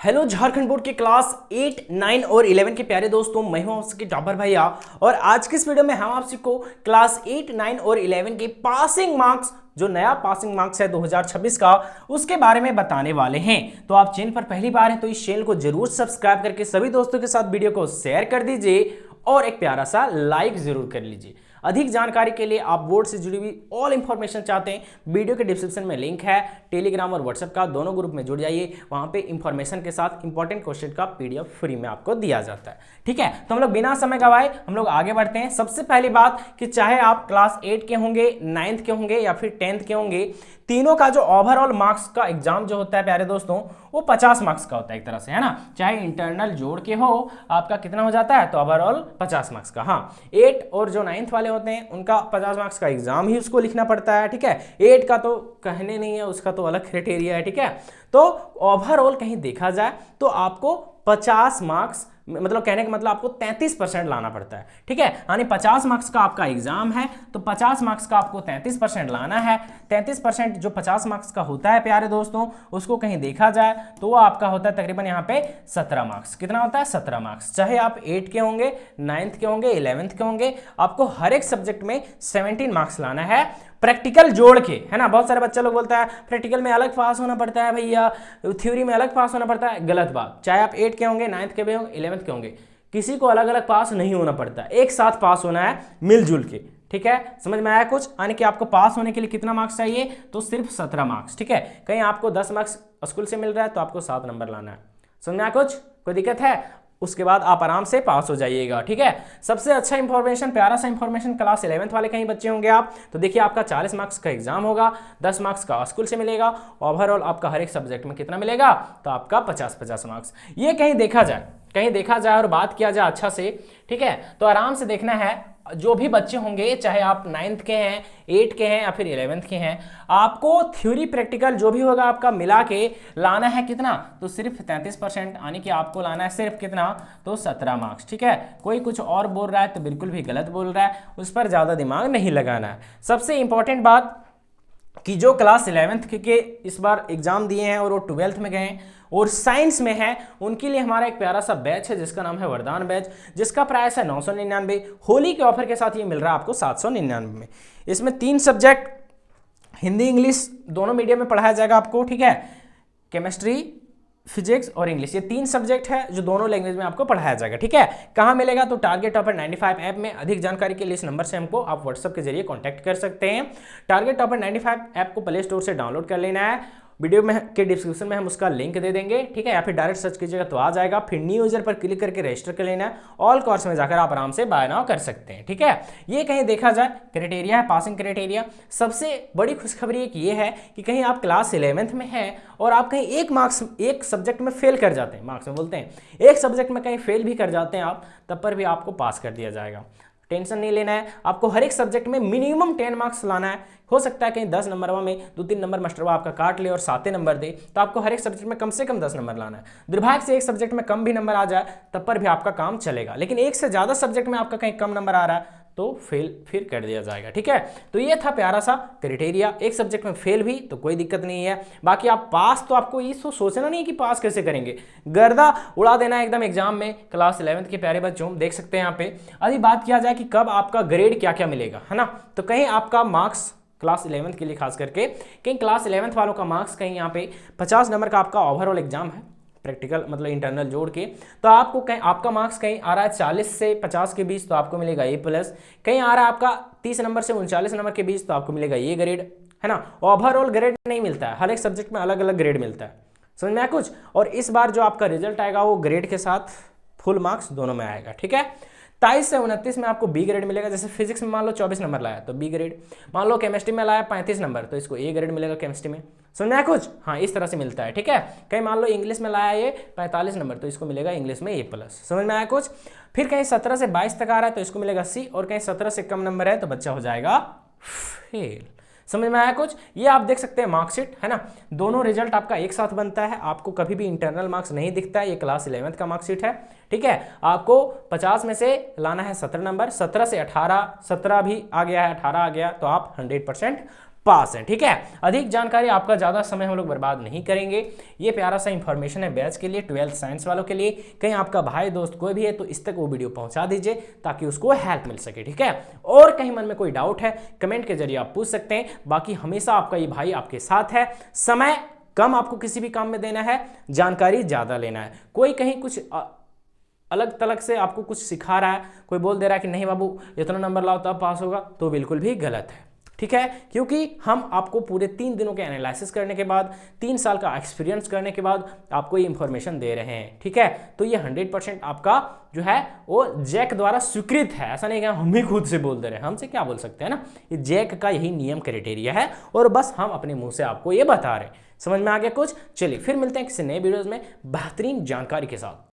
Hello Jharkhand board के class 8, 9 और 11 के प्यारे दोस्तों, मैं हूं आपके टॉपर भैया। और आज के इस वीडियो में हम आपसे को क्लास 8, 9 और 11 के पासिंग मार्क्स, जो नया पासिंग मार्क्स है 2026 का, उसके बारे में बताने वाले हैं। तो आप चैनल पर पहली बार हैं तो इस चैनल को जरूर सब्सक्राइब करके सभी दोस्तों के साथ वीडियो को शेयर कर दीजिए और एक प्यारा सा लाइक जरूर कर लीजिए। अधिक जानकारी के लिए आप बोर्ड से जुड़ी हुई ऑल इंफॉर्मेशन चाहते हैं, वीडियो के डिस्क्रिप्शन में लिंक है, टेलीग्राम और व्हाट्सएप का, दोनों ग्रुप में जुड़ जाइए। वहां पे इंफॉर्मेशन के साथ इंपॉर्टेंट क्वेश्चन का पीडीएफ फ्री में आपको दिया जाता है। ठीक है, तो हम लोग बिना समय गवाए हम लोग आगे बढ़ते हैं। सबसे पहली बात कि चाहे आप क्लास 8 के होंगे, 9th के होंगे या फिर 10th के होंगे, तीनों का जो ओवरऑल मार्क्स का एग्जाम जो होता है प्यारे दोस्तों, वो 50 मार्क्स का होता है एक तरह से, है ना। चाहे इंटरनल जोड़ के हो, आपका कितना हो जाता है तो ओवरऑल 50 मार्क्स का। हाँ, 8 और जो 9th वाले होते हैं उनका 50 मार्क्स का एग्जाम ही उसको लिखना पड़ता है। ठीक है, 8 का तो कहने नहीं है, उसका तो अलग क्राइटेरिया है। ठीक है, तो ओवरऑल कहीं देखा जाए तो आपको 50 मार्क्स, मतलब कहने का मतलब आपको 33% लाना पड़ता है। ठीक है, यानी 50 मार्क्स का आपका एग्जाम है तो 50 मार्क्स का आपको 33% लाना है। 33% जो 50 मार्क्स का होता है प्यारे दोस्तों, उसको कहीं देखा जाए तो वो आपका होता है तकरीबन यहाँ पे 17 मार्क्स। कितना होता है? 17 मार्क्स। चाहे आप 8 के होंगे, 9th के होंगे, 11th के होंगे, आपको हर एक सब्जेक्ट में 17 मार्क्स लाना है, प्रैक्टिकल जोड़ के, है ना। बहुत सारे बच्चे लोग बोलता है प्रैक्टिकल में अलग पास होना पड़ता है भैया, थ्योरी में अलग पास होना पड़ता है। गलत बात। चाहे आप 8 के होंगे, 9th के भी होंगे, 11th के होंगे, किसी को अलग अलग पास नहीं होना पड़ता, एक साथ पास होना है मिलजुल के। ठीक है, समझ में आया कुछ? यानी कि आपको पास होने के लिए कितना मार्क्स चाहिए? तो सिर्फ 17 मार्क्स। ठीक है, कहीं आपको 10 मार्क्स स्कूल से मिल रहा है तो आपको 7 नंबर लाना है। समझ में आया कुछ? कोई दिक्कत है? उसके बाद आप आराम से पास हो जाइएगा। ठीक है, सबसे अच्छा इंफॉर्मेशन, प्यारा सा इंफॉर्मेशन, क्लास 11th वाले कहीं बच्चे होंगे आप तो देखिए, आपका 40 मार्क्स का एग्जाम होगा, 10 मार्क्स का स्कूल से मिलेगा, ओवरऑल आपका हर एक सब्जेक्ट में कितना मिलेगा तो आपका 50-50 मार्क्स। ये कहीं देखा जाए और बात किया जाए अच्छा से। ठीक है, तो आराम से देखना है। जो भी बच्चे होंगे, चाहे आप 9th के हैं, 8 के हैं या फिर 11th के हैं, आपको थ्योरी प्रैक्टिकल जो भी होगा आपका मिला के लाना है कितना तो सिर्फ 33%, यानी कि आपको लाना है सिर्फ कितना तो 17 मार्क्स। ठीक है, कोई कुछ और बोल रहा है तो बिल्कुल भी गलत बोल रहा है, उस पर ज़्यादा दिमाग नहीं लगाना है। सबसे इंपॉर्टेंट बात कि जो क्लास 11th के इस बार एग्जाम दिए हैं और वो 12th में गए हैं और साइंस में है, उनके लिए हमारा एक प्यारा सा बैच है जिसका नाम है वरदान बैच, जिसका प्राइस है 999। होली के ऑफर के साथ ये मिल रहा है आपको 799 में। इसमें 3 सब्जेक्ट हिंदी इंग्लिश दोनों मीडियम में पढ़ाया जाएगा आपको। ठीक है, केमिस्ट्री, फिजिक्स और इंग्लिश, ये 3 सब्जेक्ट है जो दोनों लैंग्वेज में आपको पढ़ाया जाएगा। ठीक है, कहाँ मिलेगा तो टारगेट टॉपर 95 ऐप में। अधिक जानकारी के लिए इस नंबर से हमको आप व्हाट्सएप के जरिए कांटेक्ट कर सकते हैं। टारगेट टॉपर 95 ऐप को प्ले स्टोर से डाउनलोड कर लेना है, वीडियो में के डिस्क्रिप्शन में हम उसका लिंक दे देंगे। ठीक है, या फिर डायरेक्ट सर्च कीजिएगा तो आ जाएगा। फिर न्यू यूजर पर क्लिक करके रजिस्टर कर लेना है, ऑल कोर्स में जाकर आप आराम से बाय नाउ कर सकते हैं। ठीक है, ये कहीं देखा जाए क्राइटेरिया है, पासिंग क्राइटेरिया। सबसे बड़ी खुशखबरी एक ये है कि कहीं आप क्लास 11th में हैं और आप कहीं एक सब्जेक्ट में फेल कर जाते हैं, मार्क्स में बोलते हैं, एक सब्जेक्ट में कहीं फेल भी कर जाते हैं आप, तब पर भी आपको पास कर दिया जाएगा। टेंशन नहीं लेना है, आपको हर एक सब्जेक्ट में मिनिमम 10 मार्क्स लाना है। हो सकता है कहीं 10 नंबरवा में 2-3 नंबर मास्टरवा आपका काट ले और 7 नंबर दे, तो आपको हर एक सब्जेक्ट में कम से कम 10 नंबर लाना है। दुर्भाग्य से एक सब्जेक्ट में कम भी नंबर आ जाए तब पर भी आपका काम चलेगा, लेकिन एक से ज़्यादा सब्जेक्ट में आपका कहीं कम नंबर आ रहा है तो फेल फिर कर दिया जाएगा। ठीक है, तो ये था प्यारा सा क्राइटेरिया। एक सब्जेक्ट में फेल भी तो कोई दिक्कत नहीं है, बाकी आप पास तो आपको ये सोचना नहीं है कि पास कैसे करेंगे, गर्दा उड़ा देना है एकदम एग्जाम में। क्लास 11th के प्यारे बच्चों देख सकते हैं यहाँ पे। अभी बात किया जाए कि कब आपका ग्रेड क्या क्या मिलेगा, है ना, तो कहीं आपका मार्क्स क्लास 11th के लिए खास करके, कहीं क्लास 11th वालों का मार्क्स कहीं यहाँ पे 50 नंबर का आपका ओवरऑल एग्जाम है, प्रैक्टिकल मतलब इंटरनल जोड़ के, तो आपको कहीं आपका मार्क्स कहीं आ रहा है 40 से 50 के बीच तो आपको मिलेगा A+। कहीं आ रहा है आपका 30 नंबर से 39 नंबर के बीच तो आपको मिलेगा ये ग्रेड, है ना। ओवरऑल ग्रेड नहीं मिलता है, हर एक सब्जेक्ट में अलग अलग ग्रेड मिलता है। समझ में आया कुछ? और इस बार जो आपका रिजल्ट आएगा वो ग्रेड के साथ फुल मार्क्स दोनों में आएगा। ठीक है, 23 से 29 में आपको बी ग्रेड मिलेगा। जैसे फिजिक्स में मान लो 24 नंबर लाया तो बी ग्रेड, मान लो केमिस्ट्री में लाया 35 नंबर तो इसको ए ग्रेड मिलेगा केमिस्ट्री में। समझना है कुछ? हाँ, इस तरह से मिलता है। ठीक है, कहीं मान लो इंग्लिश में लाया ये 45 नंबर तो इसको मिलेगा इंग्लिश में A+। समझ में आया कुछ? फिर कहीं 17 से 22 तक आ रहा है तो इसको मिलेगा C, और कहीं 17 से कम नंबर है तो बच्चा हो जाएगा फेल। समझ में आया कुछ? ये आप देख सकते हैं मार्कशीट, है ना, दोनों रिजल्ट आपका एक साथ बनता है, आपको कभी भी इंटरनल मार्क्स नहीं दिखता है। ये क्लास 11th का मार्कशीट है। ठीक है, आपको 50 में से लाना है 17 नंबर, 17 से 18, 17 भी आ गया है, 18 आ गया तो आप 100% पास हैं। ठीक है, अधिक जानकारी, आपका ज़्यादा समय हम लोग बर्बाद नहीं करेंगे। ये प्यारा सा इंफॉर्मेशन है बैच के लिए, 12th साइंस वालों के लिए। कहीं आपका भाई दोस्त कोई भी है तो इस तक वो वीडियो पहुंचा दीजिए ताकि उसको हेल्प मिल सके। ठीक है, और कहीं मन में कोई डाउट है कमेंट के जरिए आप पूछ सकते हैं। बाकी हमेशा आपका ये भाई आपके साथ है। समय कम आपको किसी भी काम में देना है, जानकारी ज़्यादा लेना है। कोई कहीं कुछ अलग तलग से आपको कुछ सिखा रहा है, कोई बोल दे रहा है कि नहीं बाबू इतना नंबर लाओ तब पास होगा, तो बिल्कुल भी गलत है। ठीक है, क्योंकि हम आपको पूरे 3 दिनों के एनालिसिस करने के बाद, 3 साल का एक्सपीरियंस करने के बाद आपको ये इंफॉर्मेशन दे रहे हैं। ठीक है, तो ये 100% आपका जो है वो जैक द्वारा स्वीकृत है। ऐसा नहीं कि हम ही खुद से बोल दे रहे हैं, हमसे क्या बोल सकते हैं ना। ये जैक का यही नियम क्राइटेरिया है और बस हम अपने मुंह से आपको ये बता रहे हैं। समझ में आ गया कुछ? चलिए फिर मिलते हैं किसी नए वीडियोज में बेहतरीन जानकारी के साथ।